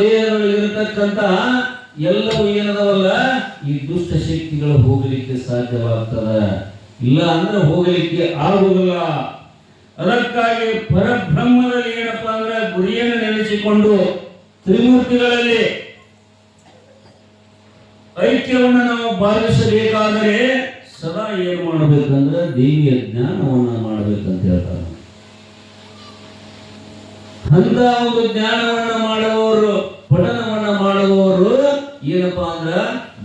ದೇಹದೊಳಗಿರತಕ್ಕಂತ ಎಲ್ಲವೂ ಏನದವಲ್ಲ ಈ ದುಷ್ಟ ಶಕ್ತಿಗಳು ಹೋಗಲಿಕ್ಕೆ ಸಾಧ್ಯವಾಗ್ತದ. ಇಲ್ಲ ಅಂದ್ರೆ ಹೋಗಲಿಕ್ಕೆ ಆಗುವುದಿಲ್ಲ. ಅದಕ್ಕಾಗಿ ಪರಬ್ರಹ್ಮದಲ್ಲಿ ಏನಪ್ಪಾ ಅಂದ್ರೆ ಗುರಿಯನ್ನು ನೆಲೆಸಿಕೊಂಡು ತ್ರಿಮೂರ್ತಿಗಳಲ್ಲಿ ಐಕ್ಯವನ್ನು ನಾವು ಭಾವಿಸಬೇಕಾದರೆ ಸದಾ ಏನು ಮಾಡಬೇಕಂದ್ರೆ ದೇವಿಯ ಜ್ಞಾನವನ್ನ ಮಾಡಬೇಕಂತ ಹೇಳ್ತಾರೆ. ಅಂತ ಒಂದು ಜ್ಞಾನವನ್ನ ಮಾಡುವವರು, ಪಠನವನ್ನ ಮಾಡುವವರು ಏನಪ್ಪಾ ಅಂದ್ರ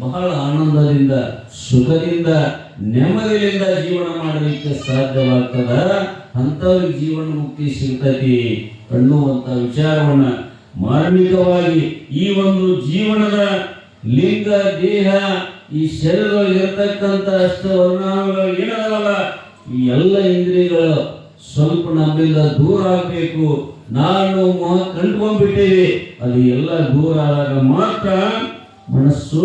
ಬಹಳ ಆನಂದದಿಂದ, ಸುಖದಿಂದ, ನೆಮ್ಮದಿಯಿಂದ ಜೀವನ ಮಾಡಲಿಕ್ಕೆ ಸಾಧ್ಯವಾಗ್ತದ. ಅಂಥವ್ರಿಗೆ ಜೀವನ ಮುಕ್ತಿ ಸಿಗ್ತೈತಿ ಅನ್ನುವಂತ ವಿಚಾರವನ್ನ ಮಾರ್ಮಿಕವಾಗಿ ಈ ಒಂದು ಜೀವನದ ಲಿಂಗ, ದೇಹ, ಈ ಶರೀರದಲ್ಲಿ ಇರತಕ್ಕಂಥ ಅಷ್ಟವರ್ಣಗಳು ಏನದಲ್ಲ ಈ ಎಲ್ಲ ಇಂದ್ರಿಯಗಳು ಸ್ವಲ್ಪ ನಮ್ಮಿಂದ ದೂರ ಆಗಬೇಕು. ನಾನು ಕಂಡುಕೊಂಡ್ಬಿಟ್ಟೇವೆ, ಅದು ಎಲ್ಲ ದೂರ ಆದಾಗ ಮಾತ್ರ ಮನಸ್ಸು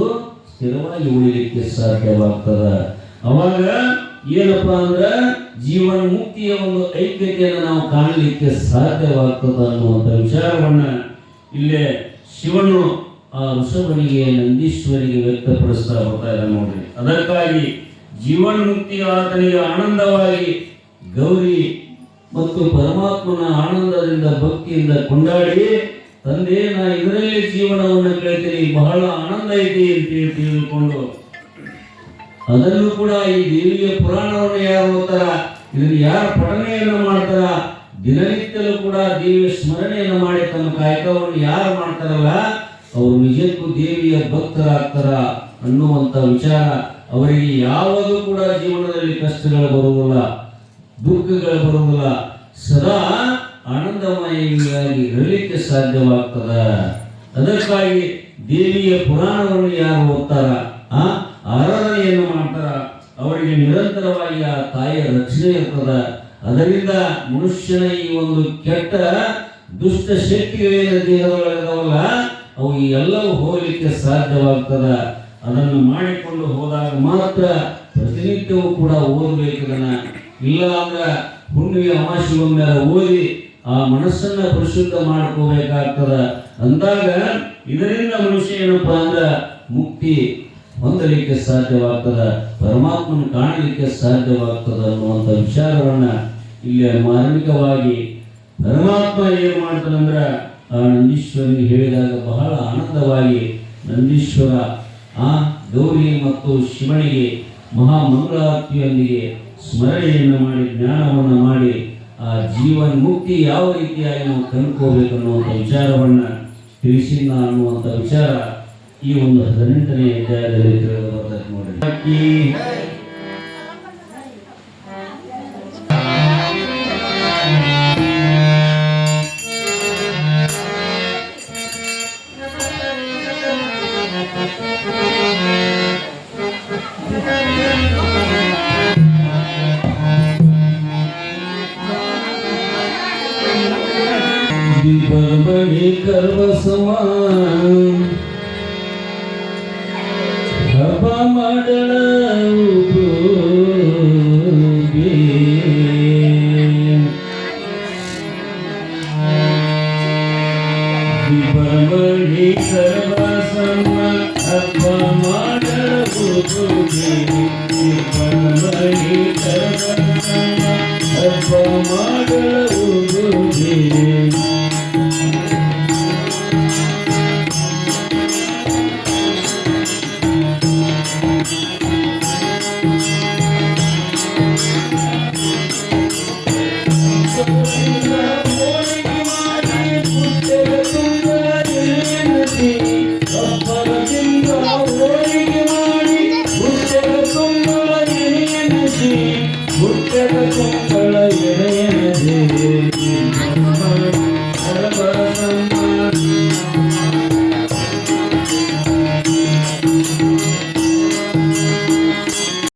ಸ್ಥಿರವಾಗಿ ಉಳಿಲಿಕ್ಕೆ ಸಾಧ್ಯವಾಗ್ತದ. ಅವಾಗ ಏನಪ್ಪಾ ಅಂದ್ರ ಜೀವನ ಮುಕ್ತಿಯ ಒಂದು ಐಕ್ಯತೆಯನ್ನು ನಾವು ಕಾಣಲಿಕ್ಕೆ ಸಾಧ್ಯವಾಗ್ತದ ಅನ್ನುವಂಥ ವಿಚಾರವನ್ನ ಇಲ್ಲೇ ಶಿವನು ಆ ಋಷಭನಿಗೆ, ನಂದೀಶ್ವರಿಗೆ ವ್ಯಕ್ತಪಡಿಸ್ತಾ ಬರ್ತಾ ಇದ್ದಾರೆ ನೋಡ್ರಿ. ಅದಕ್ಕಾಗಿ ಜೀವನ ಮುಕ್ತಿ ಆತನಿಗೆ ಆನಂದವಾಗಿ ಗೌರಿ ಮತ್ತು ಪರಮಾತ್ಮನ ಆನಂದದಿಂದ ಭಕ್ತಿಯಿಂದ ಕೊಂಡಾಡಿ, ತಂದೆ ನಾ ಇದರಲ್ಲಿ ಜೀವನವನ್ನು ಕೇಳ್ತೀನಿ, ಬಹಳ ಆನಂದ ಐತಿ ಅಂತ ತಿಳಿದುಕೊಂಡು ಅದನ್ನು ಕೂಡ ಈ ದೇವಿಯ ಪುರಾಣವನ್ನು ಯಾರು ಓದ್ತಾರ, ಇದನ್ನು ಯಾರು ಪಠನೆಯನ್ನು ಮಾಡ್ತಾರ, ದಿನನಿತ್ಯಲೂ ಕೂಡ ದೇವಿಯ ಸ್ಮರಣೆಯನ್ನು ಮಾಡಿ ತಮ್ಮ ಕಾಯಕವನ್ನು ಯಾರು ಮಾಡ್ತಾರಲ್ಲ ಅವರು ನಿಜಕ್ಕೂ ದೇವಿಯ ಭಕ್ತರಾಗ್ತಾರ ಅನ್ನುವಂಥ ವಿಚಾರ. ಅವರಿಗೆ ಯಾವುದು ಕೂಡ ಜೀವನದಲ್ಲಿ ಕಷ್ಟಗಳು ಬರುವುದಿಲ್ಲ, ದುಃಖಗಳು ಬರುವುದಿಲ್ಲ, ಸದಾ ಆನಂದಮಯವಾಗಿ ಇರಲಿಕ್ಕೆ ಸಾಧ್ಯವಾಗ್ತದ. ಅದಕ್ಕಾಗಿ ದೇವಿಯ ಪುರಾಣವನ್ನು ಯಾರು ಓದ್ತಾರ, ಆರಾಧನೆಯನ್ನು ಮಾಡ್ತಾರ, ಅವರಿಗೆ ನಿರಂತರವಾಗಿ ಆ ತಾಯಿಯ ರಕ್ಷಣೆ ಇರ್ತದ. ಅದರಿಂದ ಮನುಷ್ಯನ ಈ ಒಂದು ಕೆಟ್ಟ ದುಷ್ಟ ಶಕ್ತಿಗಳೇನ ದೇಹದೊಳಗದವಲ್ಲ ಅವು ಎಲ್ಲವೂ ಹೋಗಲಿಕ್ಕೆ ಸಾಧ್ಯವಾಗ್ತದ. ಅದನ್ನು ಮಾಡಿಕೊಂಡು ಹೋದಾಗ ಮಾತ್ರ ಪ್ರತಿನಿತ್ಯವೂ ಕೂಡ ಓದಬೇಕದನ್ನ. ಇಲ್ಲ ಅಂದ್ರೆ ಹುಣ್ಣಿಮೆ ಅಮಾವಾಸ್ಯೆಗೊಮ್ಮೆ ಓದಿ ಆ ಮನಸ್ಸನ್ನ ಪರಿಶುದ್ಧ ಮಾಡ್ಕೋಬೇಕಾಗ್ತದ. ಅಂದಾಗ ಇದರಿಂದ ಮನುಷ್ಯ ಏನಪ್ಪಾ ಅಂದ್ರೆ ಮುಕ್ತಿ ಹೊಂದಲಿಕ್ಕೆ ಸಾಧ್ಯವಾಗ್ತದ, ಪರಮಾತ್ಮನ ಕಾಣಲಿಕ್ಕೆ ಸಾಧ್ಯವಾಗ್ತದ ಅನ್ನುವಂಥ ವಿಚಾರವನ್ನ ಇಲ್ಲಿ ಮಾರ್ಮಿಕವಾಗಿ ಪರಮಾತ್ಮ ಏನು ಮಾಡ್ತಾನಂದ್ರ ಆ ನಂದೀಶ್ವರನಿಗೆ ಹೇಳಿದಾಗ ಬಹಳ ಆನಂದವಾಗಿ ನಂದೀಶ್ವರ ಆ ಗೌರಿ ಮತ್ತು ಶಿವನಿಗೆ ಮಹಾಮಂಗಳಾರತಿಯೊಂದಿಗೆ ಸ್ಮರಣೆಯನ್ನು ಮಾಡಿ ಜ್ಞಾನವನ್ನು ಮಾಡಿ ಆ ಜೀವನ ಮುಕ್ತಿ ಯಾವ ರೀತಿಯಾಗಿ ನಾವು ಕಂಡುಕೋಬೇಕು ಅನ್ನುವಂಥ ವಿಚಾರವನ್ನ ತಿಳಿಸಿಲ್ಲ ಅನ್ನುವಂಥ ವಿಚಾರ ಈ ಒಂದು 18ನೇ ಅಧ್ಯಾಯದಲ್ಲಿ ತಿಳಿದು ಬರ್ತದೆ ನೋಡಿ. बड़े कर्म समान हवा मडल बड़े कर्म समान हवा मडल बड़े कर्म समान हवा मडल